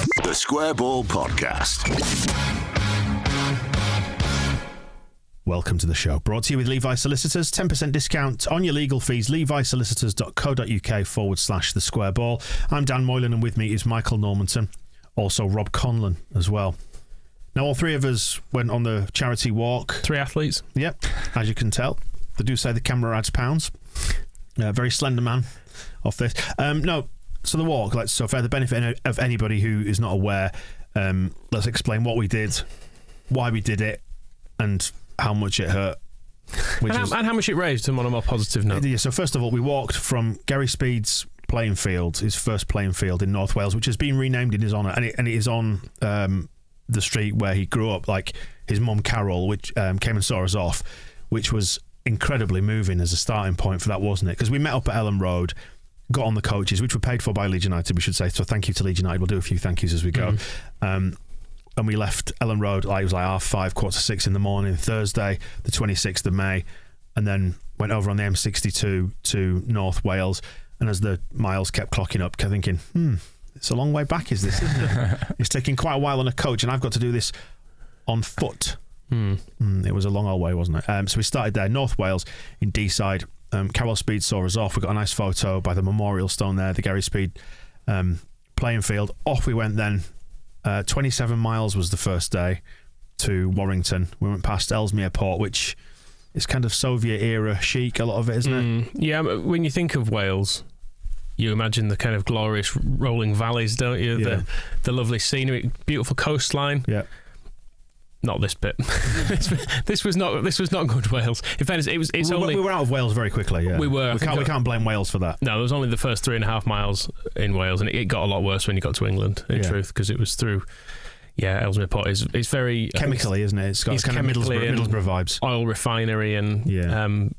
The Square Ball Podcast. Welcome to the show. Brought to you with Levi Solicitors. 10% discount on your legal fees. levisolicitors.co.uk/the Square Ball. I'm Dan Moylan, and with me is Michael Normanton. Also Rob Conlon as well. Now, all three of us went on the charity walk. Three athletes. Yep, as you can tell. They do say the camera adds pounds. Very slender man off this. So the walk, so for the benefit of anybody who is not aware, let's explain what we did, why we did it, and how much it hurt. And how much it raised, and on a more positive note. Yeah, so first of all, we walked from Gary Speed's playing field, his first playing field in North Wales, which has been renamed in his honour, and it is on the street where he grew up. Like his mum Carol, which came and saw us off, which was incredibly moving as a starting point for that, wasn't it? Because we met up at Elland Road, got on the coaches, which were paid for by Leeds United, we should say. So thank you to Leeds United. We'll do a few thank yous as we go. And we left Elland Road, it was like 5:30, 5:45 in the morning, Thursday, the 26th of May, and then went over on the M62 to North Wales. And as the miles kept clocking up, kept thinking, it's a long way back, isn't it? It's taking quite a while on a coach, and I've got to do this on foot. It was a long old way, wasn't it? So we started there, North Wales, in Deeside. Carol Speed saw us off. We got a nice photo by the memorial stone there, the Gary Speed playing field. Off we went then. 27 miles was the first day to Warrington. We went past Ellesmere Port, which is kind of Soviet era chic, a lot of it, isn't it? Yeah, when you think of Wales, you imagine the kind of glorious rolling valleys, don't you? Yeah. The lovely scenery, beautiful coastline. Yeah. Not this bit. This was not good Wales. In fairness, we were out of Wales very quickly. Yeah, we were. We can't blame Wales for that. No, it was only the first 3.5 miles in Wales, and it got a lot worse when you got to England. In truth, because it was through. Yeah, Ellesmere Port is very chemically, isn't it? It's got kind of Middlesbrough vibes. Oil refinery and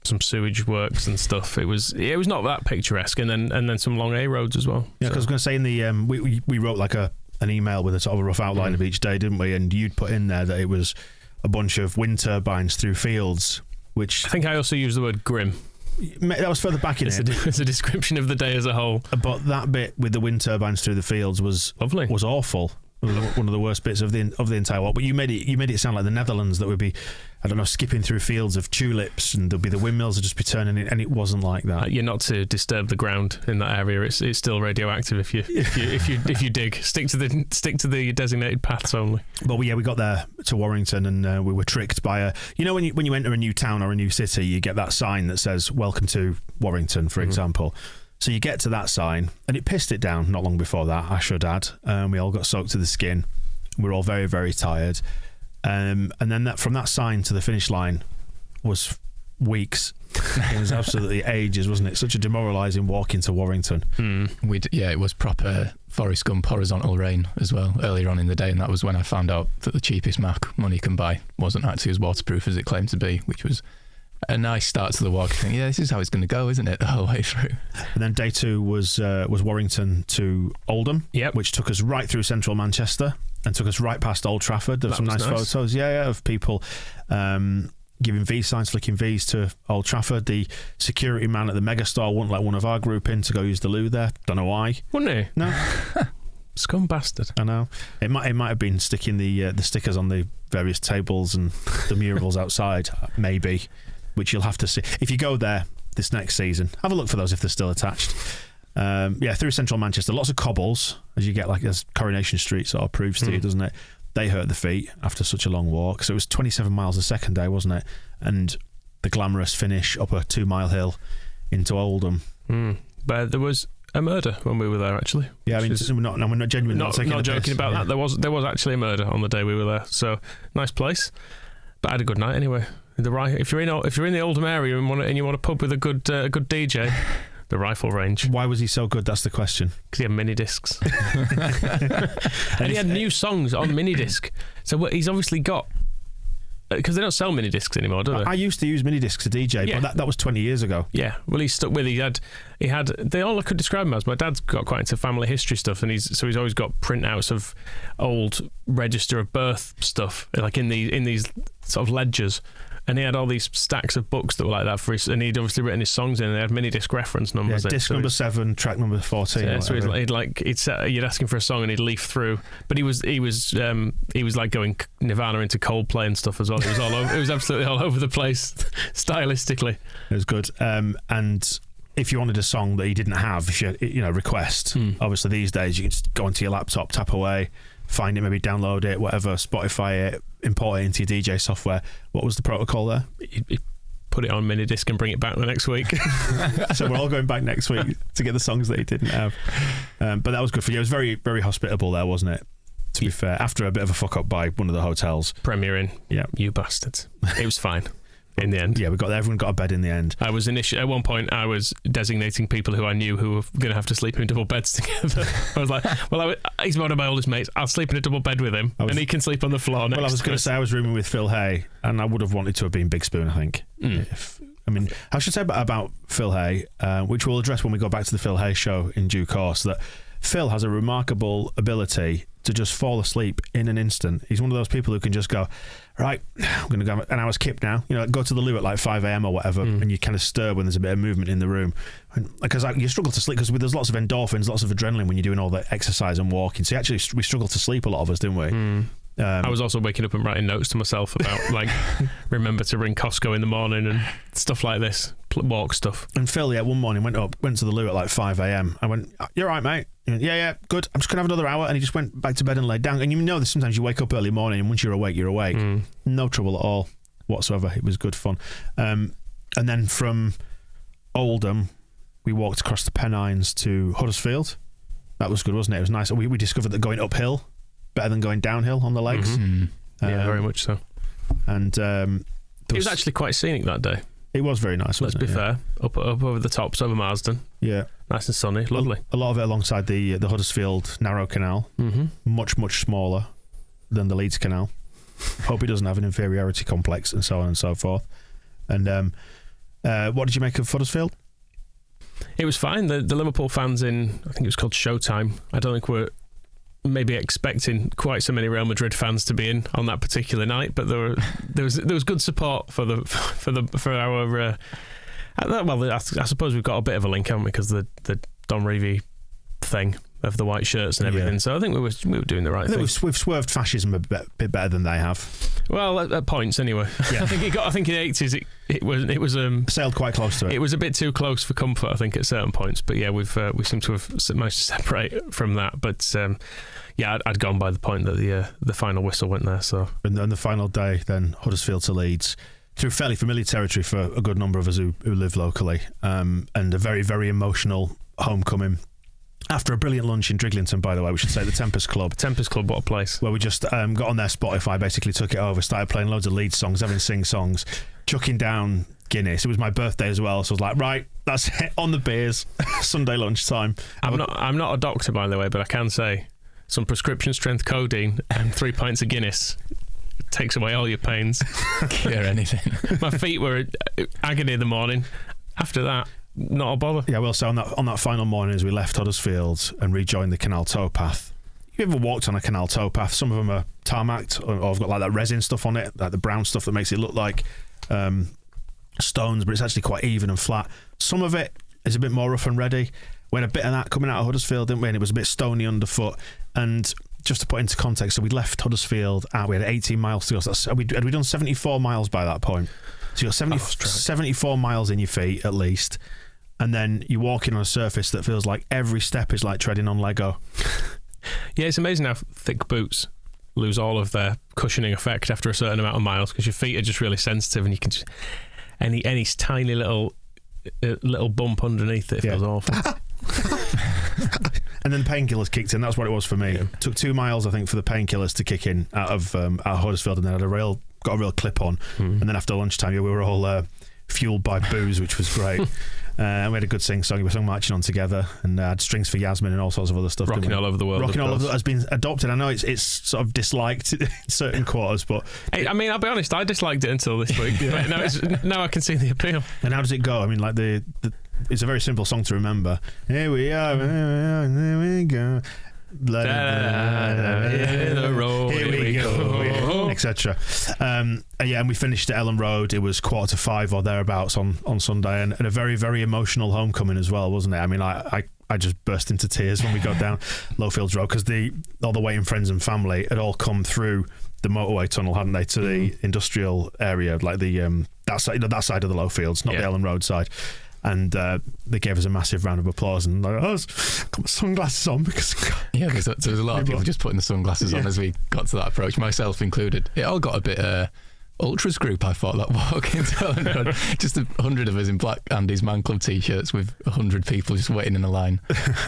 some sewage works and stuff. It was not that picturesque, and then some long A roads as well. Yeah, because I was going to say in the we wrote like an email with a sort of a rough outline of each day, didn't we? And you'd put in there that it was a bunch of wind turbines through fields, which I think I also used the word grim. That was further back in it. It's a description of the day as a whole. But that bit with the wind turbines through the fields was lovely. Was awful. One of the worst bits of the entire walk. But you made it sound like the Netherlands, that would be, I don't know, skipping through fields of tulips, and there'd be the windmills would just be turning in, and it wasn't like that. You're not to disturb the ground in that area. It's still radioactive if you dig. Stick to the designated paths only. But we got there to Warrington, and we were tricked by when you enter a new town or a new city, you get that sign that says "Welcome to Warrington," for example. So you get to that sign, and it pissed it down not long before that, I should add. We all got soaked to the skin. We were all very, very tired. And then from that sign to the finish line was weeks. It was absolutely ages, wasn't it? Such a demoralising walk into Warrington. It was proper Forrest Gump horizontal rain as well earlier on in the day, and that was when I found out that the cheapest Mac money can buy wasn't actually as waterproof as it claimed to be, which was a nice start to the walk. I think, this is how it's going to go, isn't it, the whole way through? And then day 2 was Warrington to Oldham, which took us right through central Manchester and took us right past Old Trafford. There were some nice photos, of people giving V signs, flicking Vs to Old Trafford. The security man at the megastore wouldn't let one of our group in to go use the loo there. Don't know why. Wouldn't he? No. Scum bastard. I know. It might have been sticking the stickers on the various tables and the murals outside, maybe, which you'll have to see. If you go there this next season, have a look for those if they're still attached. Through central Manchester, lots of cobbles, as you get, like, as Coronation Street sort of proves to you, doesn't it? They hurt the feet after such a long walk. So it was 27 miles the second day, wasn't it? And the glamorous finish up a 2-mile hill into Oldham. But there was a murder when we were there, actually. Yeah, we're not genuinely not joking about that. There was actually a murder on the day we were there. So nice place. But I had a good night anyway. If you're in the Oldham area and you want a pub with a good DJ, the Rifle Range. Why was he so good? That's the question. Because he had mini discs, and he had new songs on mini disc. So he's obviously got, because they don't sell mini discs anymore, do they? I used to use mini discs to DJ, but that was 20 years ago. Yeah, well, he's stuck with. He had. They all I could describe him as. My dad's got quite into family history stuff, and he's always got printouts of old register of birth stuff, like in these sort of ledgers. And he had all these stacks of books that were like that for his, and he'd obviously written his songs in, and they had mini disc reference numbers. Yeah, disc number 7, track number 14. Yeah, so you'd ask him for a song and he'd leaf through. But he was like going Nirvana into Coldplay and stuff as well. It was all over, it was absolutely all over the place stylistically. It was good. And if you wanted a song that he didn't have, if you request, obviously these days you can just go onto your laptop, tap away, find it, maybe download it, whatever, Spotify it, import it into your DJ software. What was the protocol there? He'd put it on mini disc and bring it back the next week. So we're all going back next week to get the songs that he didn't have. But that was good for you. It was very, very hospitable there, wasn't it? To be fair, after a bit of a fuck up by one of the hotels. Premier Inn. Yeah. You bastards. It was fine. In the end, yeah, everyone got a bed in the end. I was at one point I was designating people who I knew who were going to have to sleep in double beds together. I was like, well, he's one of my oldest mates. I'll sleep in a double bed with him, and he can sleep on the floor next. Well, I was going to say I was rooming with Phil Hay, and I would have wanted to have been Big Spoon, I think. I should say about Phil Hay, which we'll address when we go back to the Phil Hay show in due course, that Phil has a remarkable ability to just fall asleep in an instant. He's one of those people who can just go, right, I'm going to go an hour's kip now. Go to the loo at like 5 a.m. or whatever, and you kind of stir when there's a bit of movement in the room. Because you struggle to sleep, because there's lots of endorphins, lots of adrenaline when you're doing all the exercise and walking. So we struggle to sleep, a lot of us, didn't we? I was also waking up and writing notes to myself about, like, remember to ring Costco in the morning and stuff like this, walk stuff. And Phil, one morning went to the loo at like 5 a.m. I went, you're right, mate. He went, yeah, good. I'm just going to have another hour. And he just went back to bed and laid down. And that sometimes you wake up early morning, and once you're awake, you're awake. No trouble at all whatsoever. It was good fun. And then from Oldham, we walked across the Pennines to Huddersfield. That was good, wasn't it? It was nice. We discovered that going uphill better than going downhill on the legs. Yeah, very much so. And it was actually quite scenic that day. It was very nice. Let's be fair. Up over the tops over Marsden. Yeah, nice and sunny, lovely. A lot of it alongside the Huddersfield narrow canal. Much smaller than the Leeds Canal. Hope he doesn't have an inferiority complex and so on and so forth. And what did you make of Huddersfield? It was fine. The Liverpool fans in, I think it was called Showtime, I don't think we're maybe expecting quite so many Real Madrid fans to be in on that particular night, but there was good support for our. Well, I suppose we've got a bit of a link, haven't we? Because the Don Revie thing of the white shirts and everything. Yeah. So I think we were doing the right thing. We've swerved fascism a bit better than they have. Well, at points anyway. Yeah. I think in the 80s it was sailed quite close to it. It was a bit too close for comfort, I think, at certain points. But yeah, we seem to have managed to separate from that. But yeah, I'd gone by the point that the final whistle went there. So and the final day, then Huddersfield to Leeds, through fairly familiar territory for a good number of us who live locally, and a very, very emotional homecoming. After a brilliant lunch in Driglington, by the way, we should say, the Tempest Club. Tempest Club, what a place. Where we just got on their Spotify, basically took it over, started playing loads of Leeds songs, having sing-songs, chucking down Guinness. It was my birthday as well, so I was like, right, that's it, on the beers, Sunday lunchtime. I'm not a doctor, by the way, but I can say some prescription strength codeine and 3 pints of Guinness takes away all your pains. Cure anything. My feet were agony in the morning. After that, not a bother. Yeah, well, so on that final morning as we left Huddersfield and rejoined the canal towpath, you ever walked on a canal towpath? Some of them are tarmacked or have got like that resin stuff on it, like the brown stuff that makes it look like stones, but it's actually quite even and flat. Some of it is a bit more rough and ready. We had a bit of that coming out of Huddersfield, didn't we? And it was a bit stony underfoot. And just to put into context, so we left Huddersfield, we had 18 miles to go. So had we done 74 miles by that point? So you got 74 miles in your feet at least. And then you're walking on a surface that feels like every step is like treading on Lego. Yeah, it's amazing how thick boots lose all of their cushioning effect after a certain amount of miles, because your feet are just really sensitive, and you can just any tiny little bump underneath it feels awful. And then painkillers kicked in. That's what it was for me. Yeah. Took 2 miles, I think, for the painkillers to kick in out of Huddersfield, and then got a real clip on. And then after lunchtime, we were all fueled by booze, which was great. And we had a good sing-song. We sang Marching On together, and had Strings for Yasmin and all sorts of other stuff. Rocking All Over the World. Rocking All Over the World has been adopted. I know it's sort of disliked in certain quarters, but... I mean, I'll be honest, I disliked it until this week. But now I can see the appeal. And how does it go? I mean, like it's a very simple song to remember. Here we are, here we go. The road, here we go. etc. And we finished at Elland Road. It was 4:45 or thereabouts on Sunday, and a very, very emotional homecoming as well, wasn't it? I mean, I just burst into tears when we got down Lowfields Road, because all the waiting friends and family had all come through the motorway tunnel, hadn't they, to the industrial area, like the that side of the Lowfields, not the Elland Road side. And they gave us a massive round of applause, and I got my sunglasses on because there's a lot of people just putting the sunglasses on as we got to that approach, myself included. It all got a bit ultras group, I thought, that walk into Elland Road. Just 100 of us in black Andy's Man Club t-shirts with 100 people just waiting in a line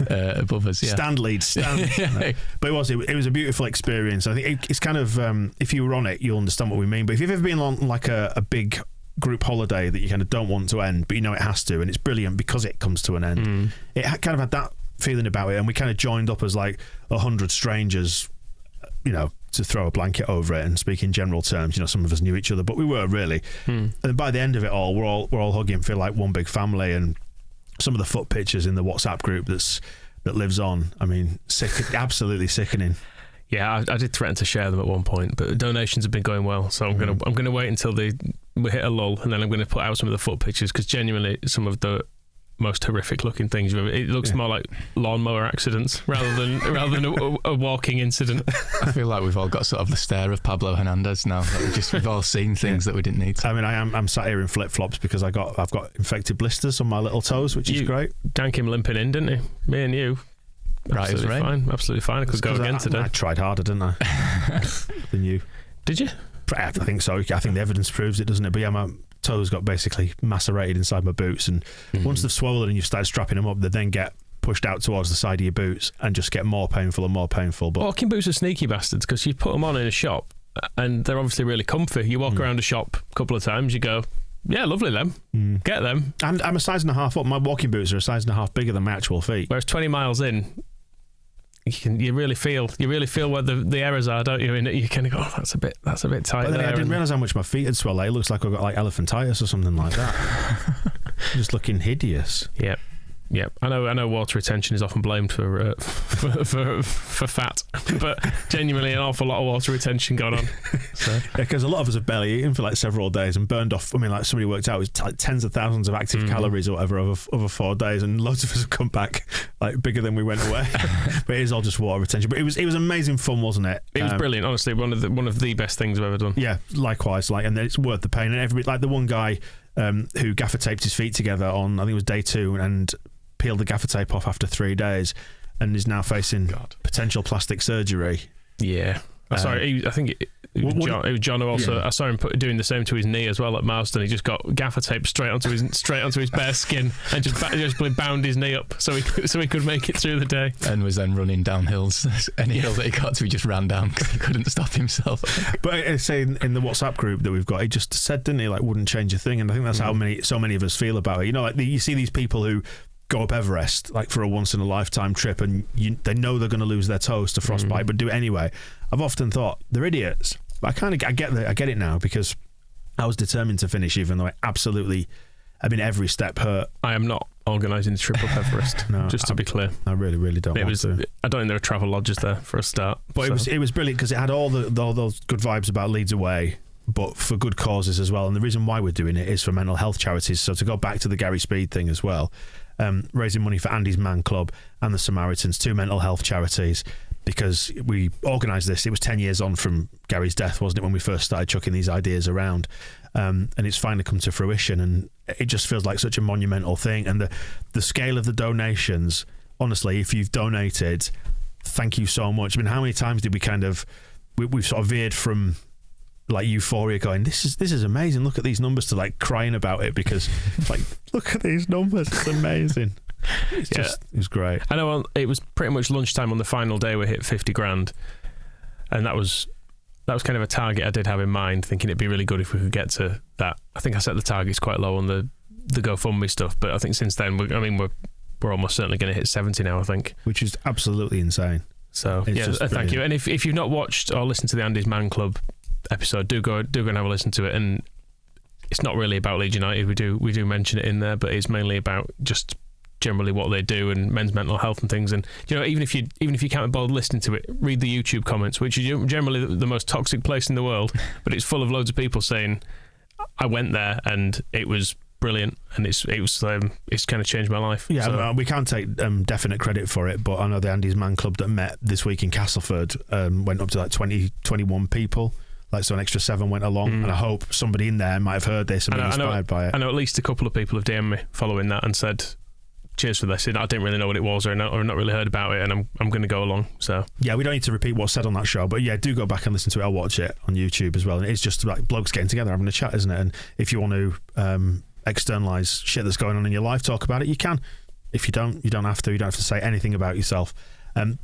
above us. Yeah. Stand. No. But it was a beautiful experience. I think it's kind of, if you were on it, you'll understand what we mean. But if you've ever been on like a big group holiday that you kind of don't want to end, but you know it has to, and it's brilliant because it comes to an end. It kind of had that feeling about it, and we kind of joined up as like 100 strangers, to throw a blanket over it and speak in general terms. Some of us knew each other, but we were really. And by the end of it all, we're all hugging, feel like one big family. And some of the foot pictures in the WhatsApp group that lives on, I mean, absolutely sickening. Yeah, I did threaten to share them at one point, but donations have been going well, so I'm gonna wait until we hit a lull, and then I'm going to put out some of the foot pictures, because genuinely some of the most horrific looking things it looks more like lawnmower accidents rather than a walking incident. I feel like we've all got sort of the stare of Pablo Hernandez now. We've all seen things that we didn't need to. I mean, I'm sat here in flip flops because I've got infected blisters on my little toes, which is great. Dank him limping in, didn't he? Me and you. Absolutely fine. I could go again today. I tried harder, didn't I? Than you. Did you? I think so. I think the evidence proves it, doesn't it? But yeah, my toes got basically macerated inside my boots, and once they've swollen and you've started strapping them up, they then get pushed out towards the side of your boots and just get more painful and more painful. But walking boots are sneaky bastards, because you put them on in a shop and they're obviously really comfy. You walk around a shop a couple of times, you go, yeah, lovely them. Get them. And I'm a size and a half up. My walking boots are a size and a half bigger than my actual feet. Whereas 20 miles in, you really feel where the errors are, don't you? And you kind of go, that's a bit tight. But then I didn't realise how much my feet had swelled. It looks like I've got like elephantitis or something like that. Just looking hideous. Yep. I know water retention is often blamed for fat, but genuinely an awful lot of water retention going on. So. Because a lot of us have barely eaten for like several days and burned off. I mean, like somebody worked out, it was like tens of thousands of active calories or whatever over 4 days, and loads of us have come back like bigger than we went away. But it is all just water retention. But it was amazing fun, wasn't it? It was brilliant. Honestly, one of the best things I've ever done. Yeah, likewise. And then it's worth the pain. And everybody, like the one guy who gaffer taped his feet together on, I think it was day 2, and peeled the gaffer tape off after 3 days, and is now facing potential plastic surgery. Yeah. Sorry, I think it was John who also. Yeah. I saw him doing the same to his knee as well at Marsden. He just got gaffer tape straight onto his bare skin and just bound his knee up so he could make it through the day. And was then running down hills. Any hill that he got to, he just ran down because he couldn't stop himself. But I say in the WhatsApp group that we've got, he just said, didn't he, like wouldn't change a thing. And I think that's how so many of us feel about it. Like you see these people who go up Everest like for a once in a lifetime trip, and they know they're going to lose their toes to frostbite, but do it anyway. I've often thought they're idiots, but I get it now, because I was determined to finish, even though every step hurt. I am not organising the trip up Everest. No, just to be clear, I really don't. I don't think there are travel lodges there for a start. But it was brilliant because it had all those good vibes about Leeds away, but for good causes as well. And the reason why we're doing it is for mental health charities. So to go back to the Gary Speed thing as well. Raising money for Andy's Man Club and the Samaritans, 2 mental health charities, because we organised this. It was 10 years on from Gary's death, wasn't it, when we first started chucking these ideas around, and it's finally come to fruition, and it just feels like such a monumental thing. And the scale of the donations, honestly, if you've donated, thank you so much. I mean, how many times did we've sort of veered from like euphoria going, this is amazing, look at these numbers, to like crying about it, because like, look at these numbers, it's amazing. It was great. I know it was pretty much lunchtime on the final day we hit 50 grand, and that was kind of a target I did have in mind, thinking it'd be really good if we could get to that. I think I set the targets quite low on the GoFundMe stuff, but I think since then we're almost certainly going to hit 70 now, I think, which is absolutely insane. So thank you. And if you've not watched or listened to the Andy's Man Club episode, do go and have a listen to it. And it's not really about Leeds United. We do mention it in there, but it's mainly about just generally what they do and men's mental health and things. And even if you can't be bothered listening to it, read the YouTube comments, which is generally the most toxic place in the world, but it's full of loads of people saying, I went there and it was brilliant, and it's kind of changed my life. Yeah, so. We can't take definite credit for it, but I know the Andy's Man Club that met this week in Castleford went up to like 21 people. Like, so an extra 7 went along, and I hope somebody in there might have heard this and been inspired by it. I know at least a couple of people have DM'd me following that and said, cheers for this. I didn't really know what it was or not really heard about it, and I'm going to go along. So yeah, we don't need to repeat what's said on that show, but yeah, do go back and listen to it. I'll watch it on YouTube as well. And it's just like blokes getting together having a chat, isn't it? And if you want to externalise shit that's going on in your life, talk about it, you can. If you don't, you don't have to. You don't have to say anything about yourself.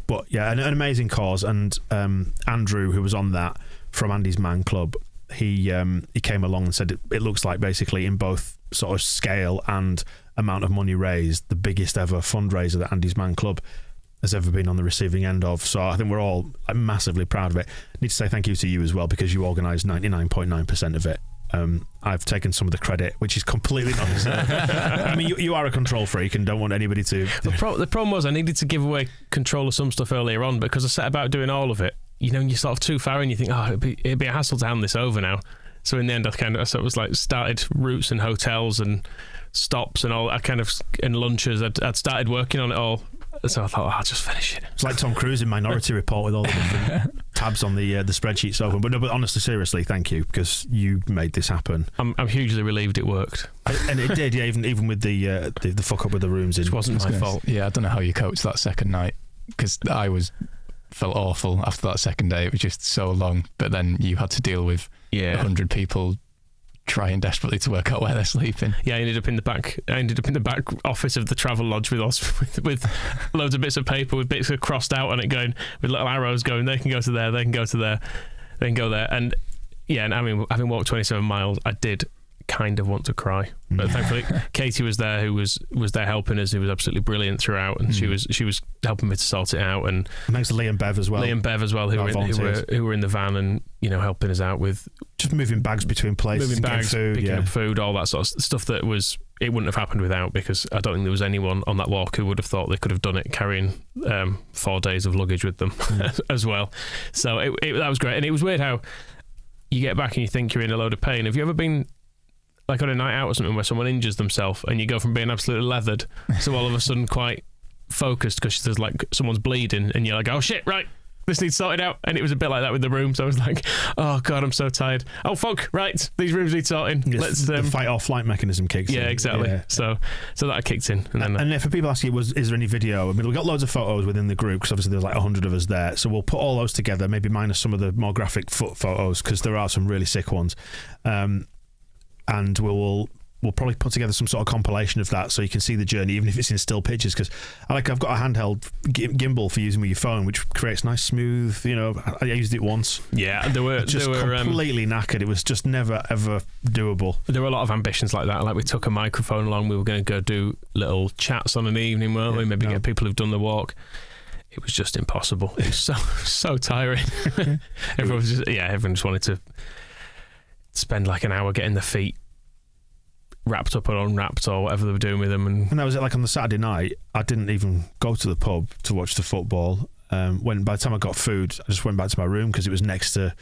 But yeah, an amazing cause. And Andrew, who was on that from Andy's Man Club, he came along and said it looks like basically in both sort of scale and amount of money raised, the biggest ever fundraiser that Andy's Man Club has ever been on the receiving end of. So I think we're all massively proud of it. I need to say thank you to you as well, because you organised 99.9% of it. I've taken some of the credit, which is completely not deserved. I mean, you are a control freak and don't want anybody to... The problem was I needed to give away control of some stuff earlier on, because I set about doing all of it. And you're sort of too far and you think, it'd be a hassle to hand this over now. So in the end, I was like started routes and hotels and stops and all. And lunches. I'd started working on it all. So I thought, I'll just finish it. It's like Tom Cruise in Minority Report with all the different tabs on the spreadsheets open. But no, but honestly, seriously, thank you, because you made this happen. I'm hugely relieved it worked. And it did, yeah. Even with the fuck up with the rooms, it wasn't my fault. Yeah, I don't know how you coached that second night, because felt awful after that second day. It was just so long, but then you had to deal with 100 people trying desperately to work out where they're sleeping. Yeah, I ended up in the back office of the travel lodge with us with loads of bits of paper with bits crossed out on it, going with little arrows going, they can go to there, they can go to there, they can go there. And yeah, and I mean, having walked 27 miles, I did kind of want to cry, but thankfully Katie was there, who was there helping us, who was absolutely brilliant throughout, and she was helping me to sort it out. And thanks to Lee and Bev as well, who were in the van and helping us out with just moving bags between places, moving bags, picking up food, all that sort of stuff that it wouldn't have happened without, because I don't think there was anyone on that walk who would have thought they could have done it carrying 4 days of luggage with them as well. So that was great. And it was weird how you get back and you think you're in a load of pain. Have you ever been like on a night out or something where someone injures themselves and you go from being absolutely leathered to all of a sudden quite focused because there's like someone's bleeding and you're like, oh shit, right, this needs sorted out? And it was a bit like that with the rooms. I was like, oh god, I'm so tired. Oh fuck, right, these rooms need sorting. Yes, let's the fight or flight mechanism kicks in. Yeah, exactly. So that kicked in. And then and for people asking, is there any video? I mean, we got loads of photos within the group, because obviously there's like 100 of us there, so we'll put all those together, maybe minus some of the more graphic foot photos, because there are some really sick ones. And we'll probably put together some sort of compilation of that, so you can see the journey, even if it's in still pictures. Because I've got a handheld gimbal for using with your phone, which creates nice smooth. I used it once. Yeah, they were completely knackered. It was just never ever doable. There were a lot of ambitions like that. Like we took a microphone along. We were going to go do little chats on an evening, weren't we? Maybe get people who've done the walk. It was just impossible. It was so tiring. Everyone just wanted to spend like an hour getting their feet wrapped up or unwrapped or whatever they were doing with them. And that was it. Like on the Saturday night, I didn't even go to the pub to watch the football. When by the time I got food, I just went back to my room, because it was next to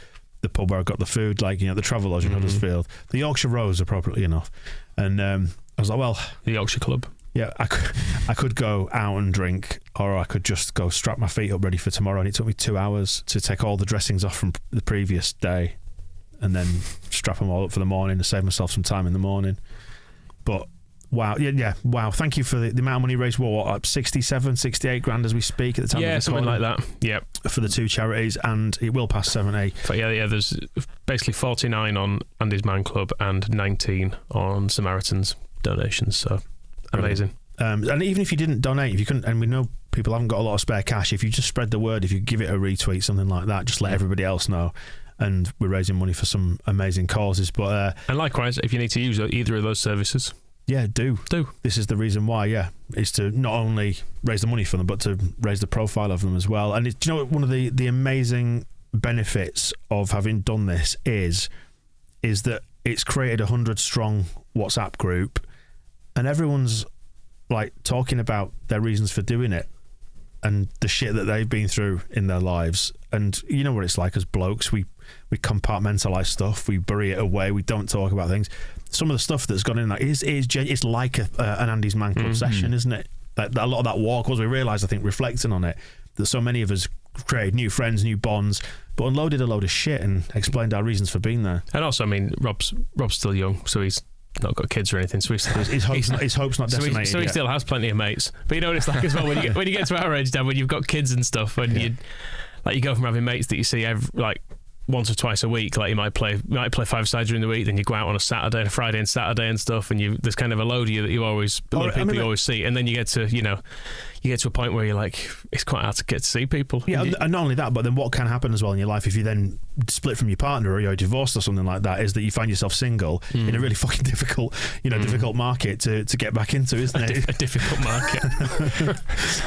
the pub where I got the food, like the travel lodge in Huddersfield. The Yorkshire Rose, appropriately enough. And I was like, well, the Yorkshire Club. Yeah, I could go out and drink, or I could just go strap my feet up ready for tomorrow. And it took me 2 hours to take all the dressings off from the previous day and then strap them all up for the morning and save myself some time in the morning. But wow, wow. Thank you for the amount of money raised. Up 67, 68 grand as we speak at the time. Yeah, something like that. Yep. For the two charities, and it will pass 70. But yeah. There's basically 49 on Andy's Man Club and 19 on Samaritans donations. So amazing. And even if you didn't donate, if you couldn't, and we know people haven't got a lot of spare cash, if you just spread the word, if you give it a retweet, something like that, just let everybody else know. And we're raising money for some amazing causes. But and likewise, if you need to use either of those services, do. This is the reason why. Is to not only raise the money for them, but to raise the profile of them as well. And do you know what, one of the amazing benefits of having done this is that it's created a 100 strong WhatsApp group, and everyone's like talking about their reasons for doing it and the shit that they've been through in their lives. And you know what it's like as blokes, we compartmentalise stuff, we bury it away, we don't talk about things. Some of the stuff that's gone in that it's like an Andy's Man Club session, isn't it? That a lot of that walk was, we realised, I think, reflecting on it, that so many of us created new friends, new bonds, but unloaded a load of shit and explained our reasons for being there. And also, I mean, Rob's still young, so he's not got kids or anything, so his hope's not decimated. So he still has plenty of mates. But you know what it's like as well when you get to our age, Dan, when you've got kids and stuff, when you go from having mates that you see once or twice a week, like you might play 5 sides during the week, then you go out on a Saturday, a Friday and Saturday and stuff, and there's kind of a load of you that you always see, and then you get to a point where you're like, it's quite hard to get to see people. Yeah, and not only that, but then what can happen as well in your life if you then split from your partner or you're divorced or something like that, is that you find yourself single in a really fucking difficult market to get back into, isn't it? A difficult market.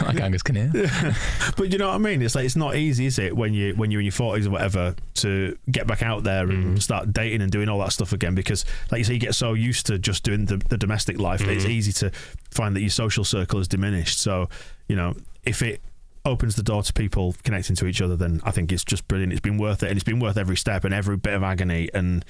Like Angus can hear. But you know what I mean? It's like, it's not easy, is it, when you're in your 40s or whatever, to get back out there and start dating and doing all that stuff again, because like you say, you get so used to just doing the domestic life that it's easy to find that your social circle is diminished. So, you know, if it opens the door to people connecting to each other, then I think it's just brilliant. It's been worth it, and it's been worth every step and every bit of agony and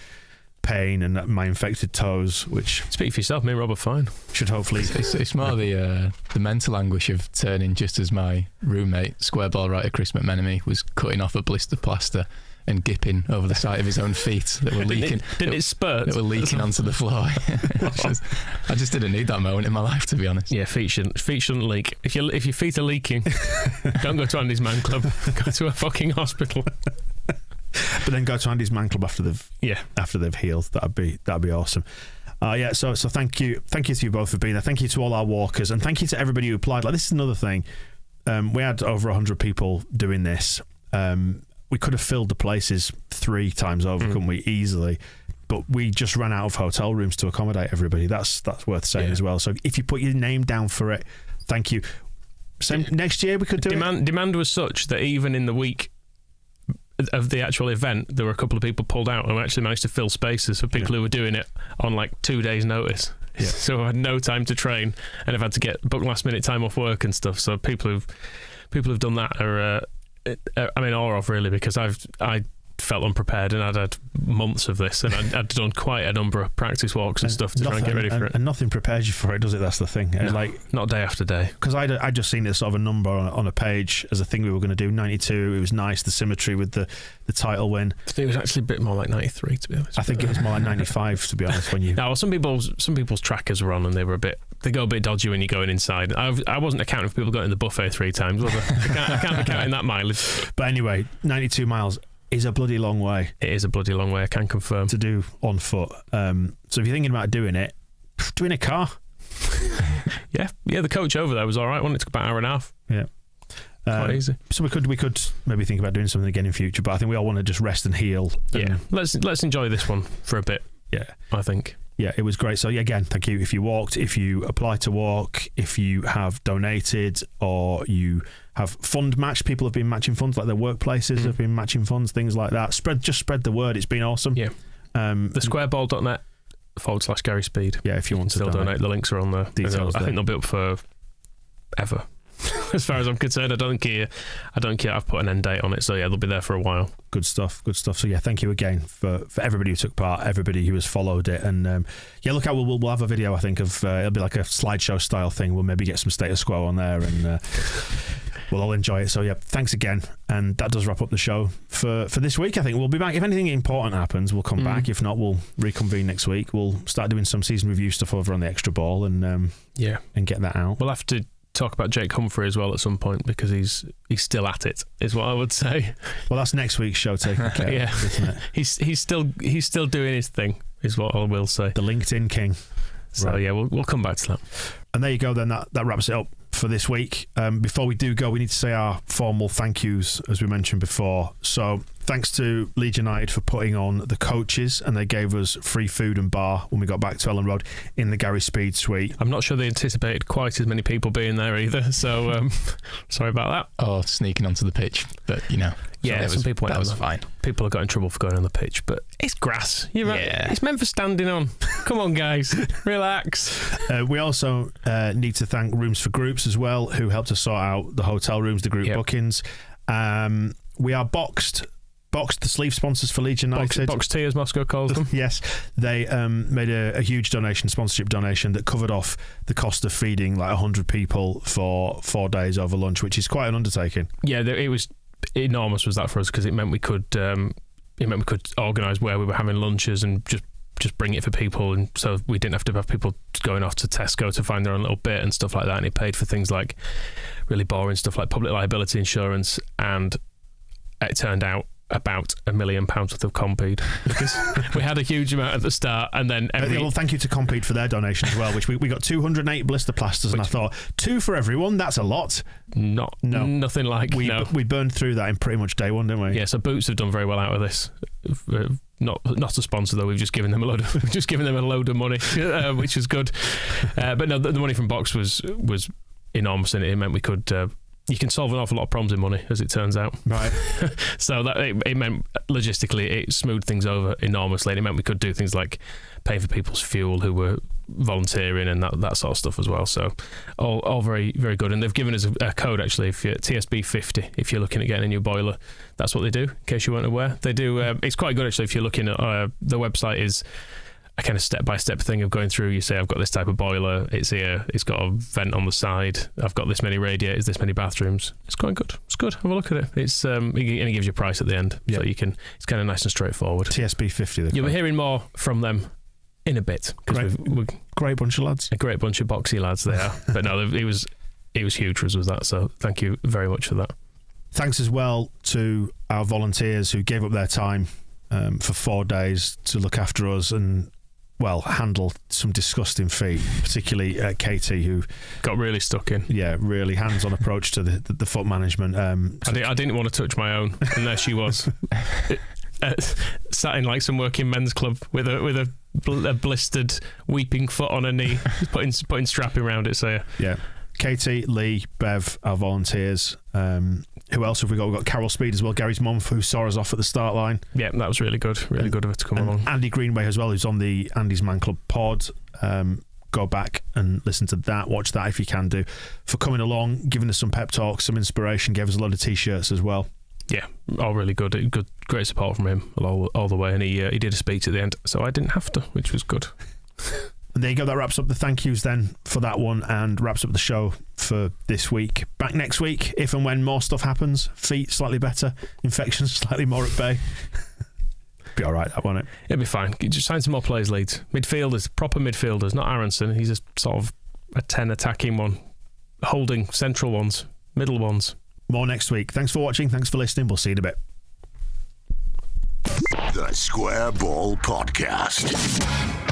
pain and my infected toes, which... Speak for yourself, me and Rob are fine. Should hopefully... It's more the mental anguish of turning just as my roommate, square-ball writer Chris McMenemy, was cutting off a blister plaster and gipping over the side of his own feet that were leaking. Didn't it spurt? That were leaking onto the floor. I just didn't need that moment in my life, to be honest. Yeah, feet shouldn't leak. If your feet are leaking, don't go to Andy's Man Club. Go to a fucking hospital. But then go to Andy's Man Club after they've healed. That'd be awesome. So thank you to you both for being there. Thank you to all our walkers, and thank you to everybody who applied. Like, this is another thing. We had over 100 people doing this. We could have filled the places 3 times over, couldn't we? Easily. But we just ran out of hotel rooms to accommodate everybody. That's worth saying as well. So if you put your name down for it, thank you. Next year we could do it. Demand was such that even in the week of the actual event, there were a couple of people pulled out, and we actually managed to fill spaces for people who were doing it on like 2 days' notice. Yeah. So I had no time to train, and I've had to book last minute time off work and stuff. So people who've done that are, awe of, really, because I felt unprepared, and I'd had months of this, and I'd done quite a number of practice walks and stuff to try and get ready for it. And nothing prepares you for it, does it? That's the thing. No, not day after day. Because I'd just seen this sort of a number on a page as a thing we were going to do. 92. It was nice, the symmetry with the title win. I think it was actually a bit more like 93, to be honest. I think it was more like 95, to be honest. When you some people's trackers were on, and they go a bit dodgy when you're going inside. I wasn't accounting for people going to the buffet 3 times, was I? I can't be counting that mileage. But anyway, 92 miles is a bloody long way. It is a bloody long way, I can confirm. To do on foot. So if you're thinking about doing it, do it in a car. Yeah, the coach over there was all right. It took about an hour and a half. Yeah. Quite easy. So we could maybe think about doing something again in future, but I think we all want to just rest and heal. Yeah. Let's enjoy this one for a bit. Yeah. I think. Yeah, it was great. So, again, thank you. If you walked, if you applied to walk, if you have donated, or you have fund matched, people have been matching funds, like their workplaces have been matching funds, things like that. Spread the word. It's been awesome. Yeah. Thesquareball.net /Gary Speed. Yeah, if you want to donate, the links are on there. Details. I think they'll be up for ever. As far as I'm concerned, I don't care. I've put an end date on it, so yeah, they'll be there for a while. Good stuff. So yeah, thank you again for everybody who took part, everybody who has followed it, and look out. We'll have a video, I think, of it'll be like a slideshow style thing. We'll maybe get some status quo on there, and we'll all enjoy it. So yeah, thanks again, and that does wrap up the show for this week. I think we'll be back if anything important happens. We'll come back. If not, we'll reconvene next week. We'll start doing some season review stuff over on the Extra Ball, and and get that out. We'll have to talk about Jake Humphrey as well at some point, because he's still at it, is what I would say. Well, that's next week's show taking care, yeah, isn't it? He's still doing his thing, is what I will say. The LinkedIn king. So right. Yeah, we'll come back to that. And there you go. Then that wraps it up for this week. Before we do go, we need to say our formal thank yous, as we mentioned before. So Thanks to Leeds United for putting on the coaches, and they gave us free food and bar when we got back to Elland Road in the Gary Speed suite. I'm not sure they anticipated quite as many people being there either, so sorry about that. Or sneaking onto the pitch, but Yeah, some people went that on was that. fine. People have got in trouble for going on the pitch, but it's grass. You're right. Yeah. It's meant for standing on. Come on, guys. Relax. We also need to thank Rooms for Groups as well, who helped us sort out the hotel rooms, the group bookings. We are Boxed, the sleeve sponsors for Leeds United. Box Tea, as Moscow calls them. Yes, they made a huge sponsorship donation that covered off the cost of feeding like 100 people for 4 days over lunch, which is quite an undertaking. Yeah, it was enormous, was that for us, because it meant we could organise where we were having lunches and just bring it for people, and so we didn't have to have people going off to Tesco to find their own little bit and stuff like that. And it paid for things like really boring stuff like public liability insurance, and it turned out about £1 million worth of Compede, because we had a huge amount at the start, and then well, thank you to Compede for their donation as well, which we got 208 blister plasters, and I thought 2 for everyone, that's a lot. Nothing like we burned through that in pretty much day one, didn't we? Yeah, so Boots have done very well out of this. Not a sponsor though. We've just given them a load of money, which is good. But no, the money from Box was enormous, and it meant we could. You can solve an awful lot of problems in money, as it turns out. Right. So that it meant logistically it smoothed things over enormously, and it meant we could do things like pay for people's fuel who were volunteering and that sort of stuff as well. So all very, very good. And they've given us a code actually, if you're TSB50, if you're looking at getting a new boiler. That's what they do, in case you weren't aware. They do. It's quite good actually. If you're looking at the website is a kind of step-by-step thing of going through. You say, I've got this type of boiler, it's here, it's got a vent on the side, I've got this many radiators, this many bathrooms. It's quite good. It's good. Have a look at it. It's and it gives you a price at the end, so you can. It's kind of nice and straightforward. TSB50. You'll be hearing more from them in a bit. Great bunch of lads. A great bunch of boxy lads they are. But no, it was huge for us, was that. So thank you very much for that. Thanks as well to our volunteers who gave up their time for 4 days to look after us and handle some disgusting feet, particularly Katie, who got really stuck in. Yeah, really hands-on approach to the foot management. I didn't want to touch my own, and there she was, sat in like some working men's club with a blistered, weeping foot on her knee, putting strapping around it. So yeah. Katie, Lee, Bev, our volunteers. Who else have we got? We've got Carol Speed as well, Gary's mum, who saw us off at the start line. Yeah, that was really good. Really good of her to come along. Andy Greenway as well, who's on the Andy's Man Club pod. Go back and listen to that. Watch that if you can do. For coming along, giving us some pep talks, some inspiration. Gave us a lot of T-shirts as well. Yeah, all really good. Great support from him all the way. And he did a speech at the end, so I didn't have to, which was good. And there you go. That wraps up the thank yous then for that one, and wraps up the show for this week. Back next week, if and when more stuff happens. Feet slightly better, infections slightly more at bay. Be all right, that won't it? It'll be fine. Just sign some more players, Leeds. Midfielders, proper midfielders, not Aronson. He's a sort of a 10 attacking one, holding central ones, middle ones. More next week. Thanks for watching. Thanks for listening. We'll see you in a bit. The Square Ball Podcast.